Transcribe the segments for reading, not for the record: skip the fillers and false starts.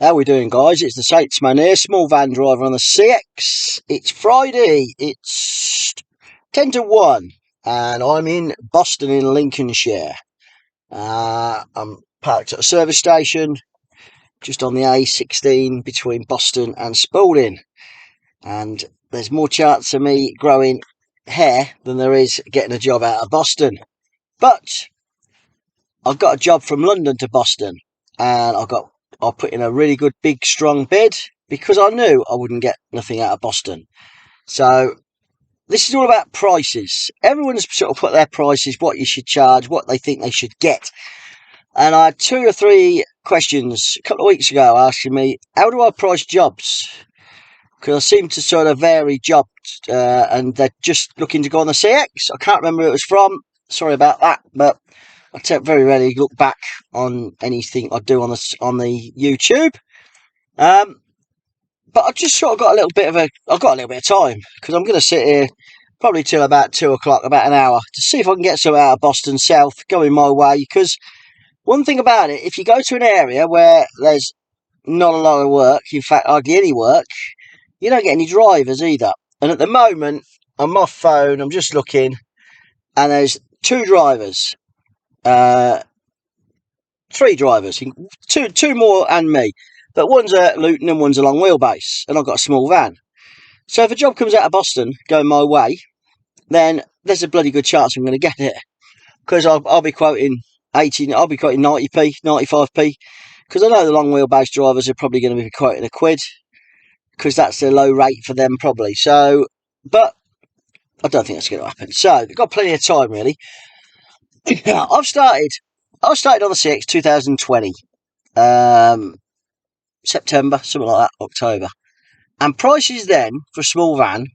How we doing, guys? It's the Saintsman here, small van driver on the CX. It's Friday. It's 10 to 1, and I'm in Boston in Lincolnshire. I'm parked at a service station just on the A16 between Boston and Spalding, and there's more chance of me growing hair than there is getting a job out of Boston. But I've got a job from London to Boston, and I put in a really good big strong bid because I knew I wouldn't get nothing out of Boston. So this is all about prices. Everyone's sort of put their prices, what you should charge, what they think they should get. And I had 2 or 3 questions a couple of weeks ago asking me, how do I price jobs? Because I seem to sort of vary jobs, and they're just looking to go on the CX. I can't remember who it was from. Sorry about that, but I very rarely look back on anything I do on the YouTube. But I just sort of I've got a little bit of time because I'm going to sit here probably till about 2 o'clock, about an hour, to see if I can get some out of Boston South going my way. Because one thing about it, if you go to an area where there's not a lot of work, in fact, hardly any work, you don't get any drivers either. And at the moment, on my phone, I'm just looking, and there's 2 drivers. 3 drivers, two more and me, but one's a Luton and one's a long wheelbase, and I've got a small van. So if a job comes out of Boston going my way, then there's a bloody good chance I'm going to get it, because I'll be quoting 80, I'll be quoting 90p, 95p, because I know the long wheelbase drivers are probably going to be quoting a quid, because that's the low rate for them probably. So, but I don't think that's going to happen. So I've got plenty of time really. I started on the 6th, 2020. September, something like that, October. And prices then for a small van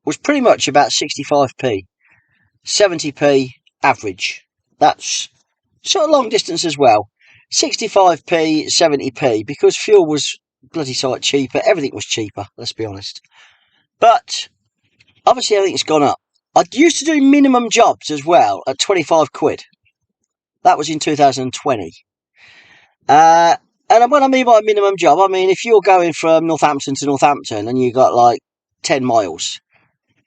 was pretty much about 65p, 70p average. That's sort of long distance as well. 65p, 70p, because fuel was bloody sight cheaper. Everything was cheaper, let's be honest. But obviously everything's gone up. I used to do minimum jobs as well at 25 quid. That was in 2020. And what I mean by a minimum job, I mean if you're going from Northampton to Northampton and you got like 10 miles,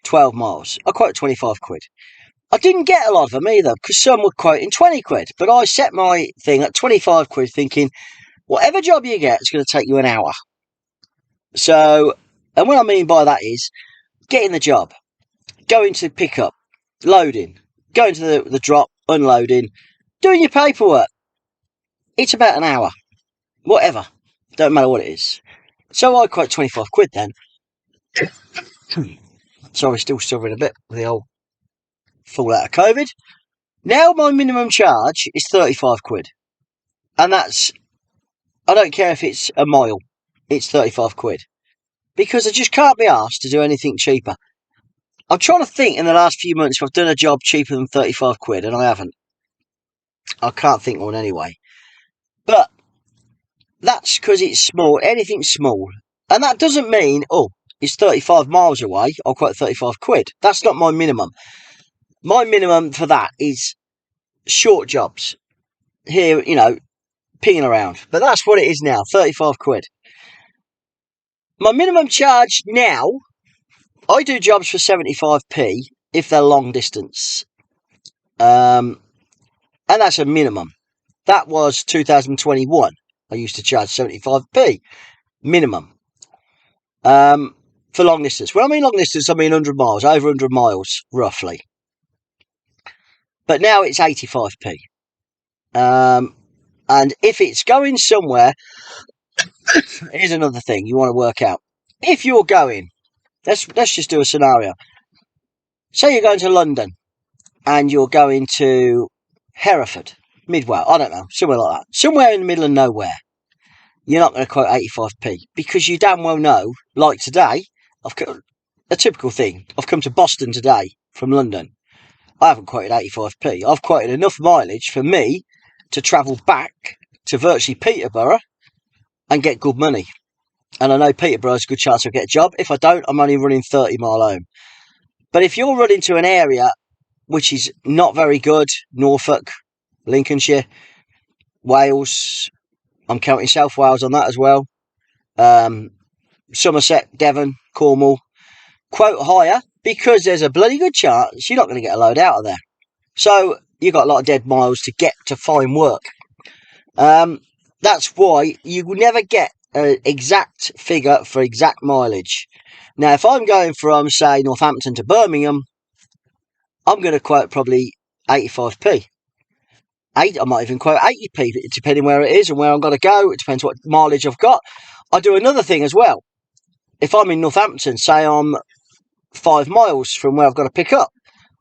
12 miles, I quote 25 quid. I didn't get a lot of them either, because some were quoting 20 quid. But I set my thing at 25 quid thinking, whatever job you get, it's going to take you an hour. So, and what I mean by that is getting the job, going to pick up, loading, going to the drop, unloading, doing your paperwork. It's about an hour. Whatever. Don't matter what it is. So I quote 25 quid then. Sorry, still suffering a bit with the old fallout of COVID. Now my minimum charge is 35 quid. And that's, I don't care if it's a mile, it's 35 quid. Because I just can't be asked to do anything cheaper. I'm trying to think in the last few months if I've done a job cheaper than 35 quid, and I haven't. I can't think of one anyway. But that's because it's small. Anything's small. And that doesn't mean, it's 35 miles away, I'll quote 35 quid. That's not my minimum. My minimum for that is short jobs. Here, peeing around. But that's what it is now, 35 quid. My minimum charge now, I do jobs for 75p if they're long distance. And that's a minimum. That was 2021. I used to charge 75p minimum. For long distance. When I mean long distance, I mean 100 miles, over 100 miles, roughly. But now it's 85p. And if it's going somewhere, here's another thing you want to work out. If you're going, let's just do a scenario. Say you're going to London and you're going to Hereford, Midwell, I don't know, somewhere like that. Somewhere in the middle of nowhere. You're not going to quote 85p because you damn well know, like today, a typical thing. I've come to Boston today from London. I haven't quoted 85p. I've quoted enough mileage for me to travel back to virtually Peterborough and get good money. And I know Peterborough's a good chance I'll get a job. If I don't, I'm only running 30 mile home. But if you're running to an area which is not very good, Norfolk, Lincolnshire, Wales, I'm counting South Wales on that as well. Somerset, Devon, Cornwall. Quote higher because there's a bloody good chance you're not going to get a load out of there. So you've got a lot of dead miles to get to find work. That's why you will never get an exact figure for exact mileage. Now, if I'm going from, say, Northampton to Birmingham, I'm going to quote probably 85p. I might even quote 80p, depending where it is and where I'm going to go. It depends what mileage I've got. I do another thing as well. If I'm in Northampton, say I'm 5 miles from where I've got to pick up,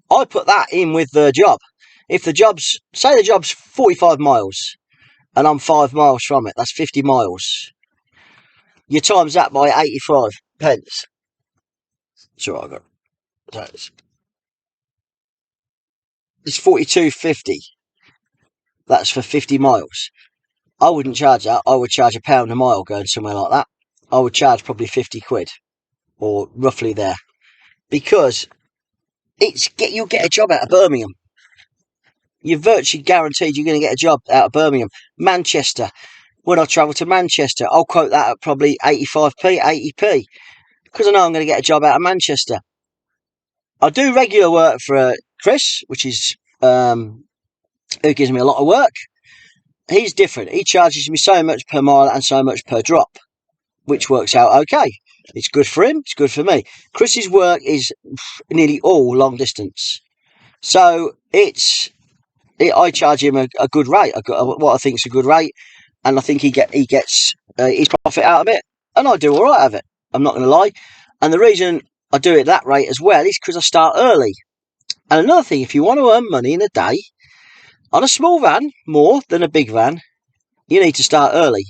I put that in with the job. If the job's, say the job's 45 miles and I'm 5 miles from it, that's 50 miles. You times that by 85 pence. So I got it's 42.50. That's for 50 miles. I wouldn't charge that. I would charge £1 a mile going somewhere like that. I would charge probably 50 quid or roughly there, because you'll get a job out of Birmingham. You're virtually guaranteed you're going to get a job out of Birmingham. Manchester. When I travel to Manchester, I'll quote that at probably 85p, 80p, because I know I'm going to get a job out of Manchester. I do regular work for Chris, which is who gives me a lot of work. He's different. He charges me so much per mile and so much per drop, which works out okay. It's good for him. It's good for me. Chris's work is nearly all long distance, so I charge him a good rate. What I think is a good rate, and I think he gets his profit out of it, and I do all right out of it. I'm not going to lie. And the reason I do it at that rate as well is because I start early. And another thing, if you want to earn money in a day on a small van more than a big van, you need to start early.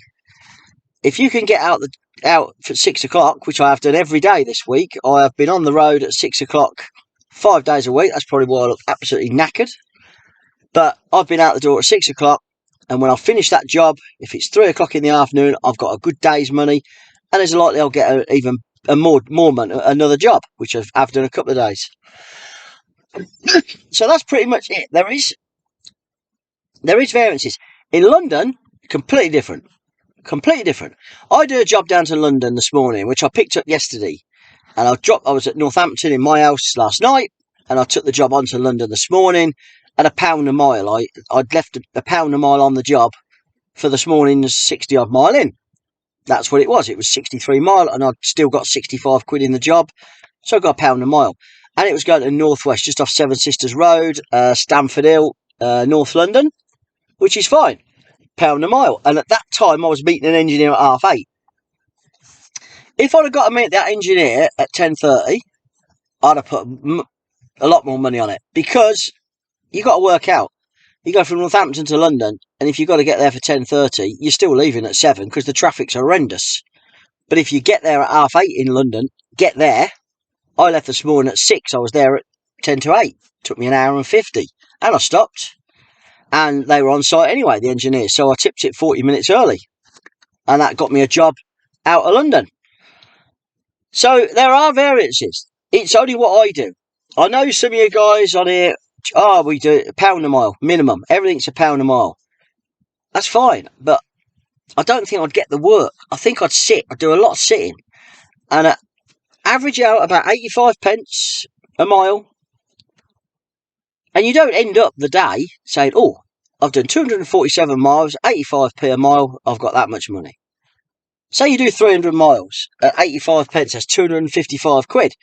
If you can get out for 6 o'clock, which I have done every day this week, I have been on the road at 6 o'clock 5 days a week. That's probably why I look absolutely knackered. But I've been out the door at 6 o'clock, and when I finish that job, if it's 3 o'clock in the afternoon, I've got a good day's money, and there's likely I'll get even more money, another job, which I've done a couple of days. So that's pretty much it. There is variances. In London, completely different. Completely different. I did a job down to London this morning, which I picked up yesterday, and I was at Northampton in my house last night, and I took the job onto London this morning at £1 a mile. I'd left £1 a mile on the job for this morning's 60 odd mile in. That's what it was. It was 63 mile, and I'd still got 65 quid in the job, so I got £1 a mile. And it was going to Northwest, just off Seven Sisters Road, Stamford Hill, North London, which is fine. £1 a mile. And at that time, I was meeting an engineer at 8:30. If I'd have got to meet that engineer at 10:30, I'd have put a lot more money on it, because you got to work out. You go from Northampton to London, and if you've got to get there for 10:30, you're still leaving at 7 because the traffic's horrendous. But if you get there at 8:30 in London, get there. I left this morning at 6. I was there at 10 to 8. Took me an hour and 50. And I stopped. And they were on site anyway, the engineers. So I tipped it 40 minutes early. And that got me a job out of London. So there are variances. It's only what I do. I know some of you guys on here, we do £1 a mile, minimum. Everything's £1 a mile. That's fine. But I don't think I'd get the work. I think I'd sit. I'd do a lot of sitting. And average out about 85 pence a mile, and you don't end up the day saying, oh, I've done 247 miles, 85p a mile, I've got that much money. Say you do 300 miles at 85 pence, that's 255 quid.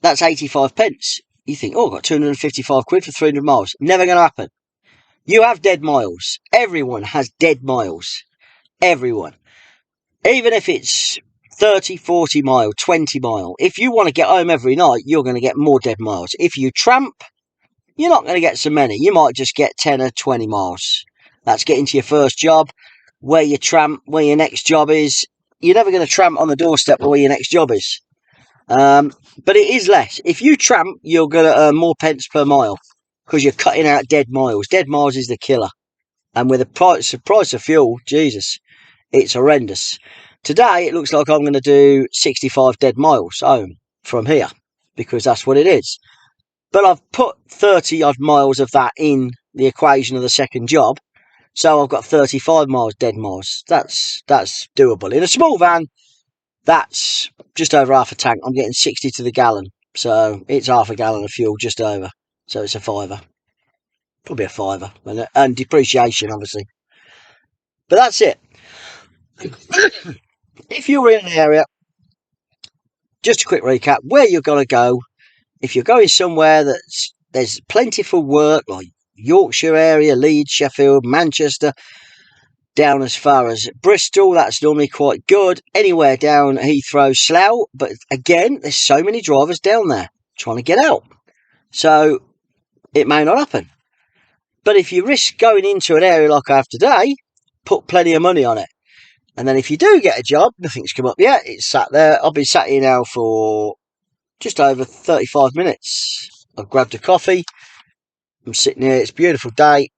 That's 85 pence. You think, oh, I've got 255 quid for 300 miles. Never going to happen. You have dead miles. Everyone has dead miles. Everyone. Even if it's 30, 40 mile, 20 mile. If you want to get home every night, you're going to get more dead miles. If you tramp, you're not going to get so many. You might just get 10 or 20 miles. That's getting to your first job, where you tramp, where your next job is. You're never going to tramp on the doorstep where your next job is. But it is less. If you tramp, you're going to earn more pence per mile, because you're cutting out dead miles. Dead miles is the killer. And with the price of fuel, Jesus, it's horrendous. Today, it looks like I'm going to do 65 dead miles home from here, because that's what it is. But I've put 30 odd miles of that in the equation of the second job, So I've got 35 miles dead miles. That's doable. In a small van, that's just over half a tank. I'm getting 60 to the gallon. So it's half a gallon of fuel, just over. So it's a fiver. Probably a fiver. And depreciation, obviously. But that's it. If you're in an area, just a quick recap, where you're going to go, if you're going somewhere there's plentiful work, like Yorkshire area, Leeds, Sheffield, Manchester, down as far as Bristol, that's normally quite good. Anywhere down Heathrow, Slough, but again, there's so many drivers down there trying to get out. So it may not happen. But if you risk going into an area like I have today, put plenty of money on it. And then if you do get a job, nothing's come up yet, it's sat there. I've been sat here now for just over 35 minutes. I've grabbed a coffee. I'm sitting here, it's a beautiful day,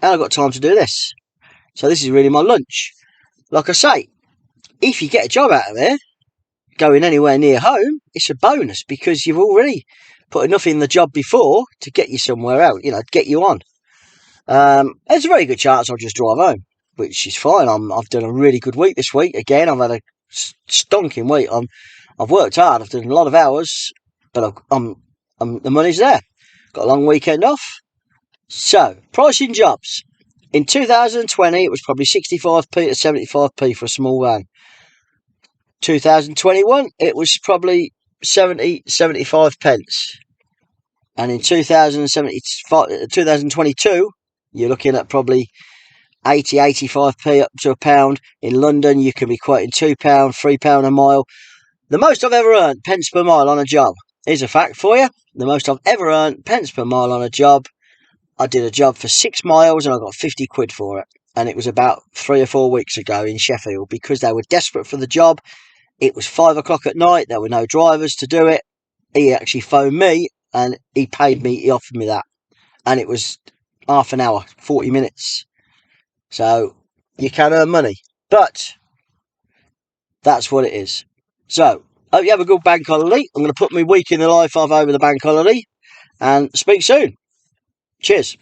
and I've got time to do this. So this is really my lunch. Like I say, if you get a job out of there, going anywhere near home, it's a bonus because you've already put enough in the job before to get you somewhere else, get you on. There's a very good chance I'll just drive home, which is fine. I've done a really good week this week. Again, I've had a stonking week. I've worked hard. I've done a lot of hours, but the money's there. Got a long weekend off. So, pricing jobs. In 2020, it was probably 65p to 75p for a small van. 2021, it was probably 75 pence. And in 2022, you're looking at probably 85p up to £1. In London, you can be quoting £2, £3 a mile. The most I've ever earned, pence per mile on a job. Here's a fact for you. The most I've ever earned, pence per mile on a job. I did a job for 6 miles and I got 50 quid for it. And it was about 3 or 4 weeks ago in Sheffield because they were desperate for the job. It was 5 o'clock at night. There were no drivers to do it. He actually phoned me and he paid me. He offered me that. And it was half an hour, 40 minutes. So you can earn money. But that's what it is. So, hope you have a good bank holiday. I'm going to put my week in the life of over the bank holiday. And speak soon. Cheers.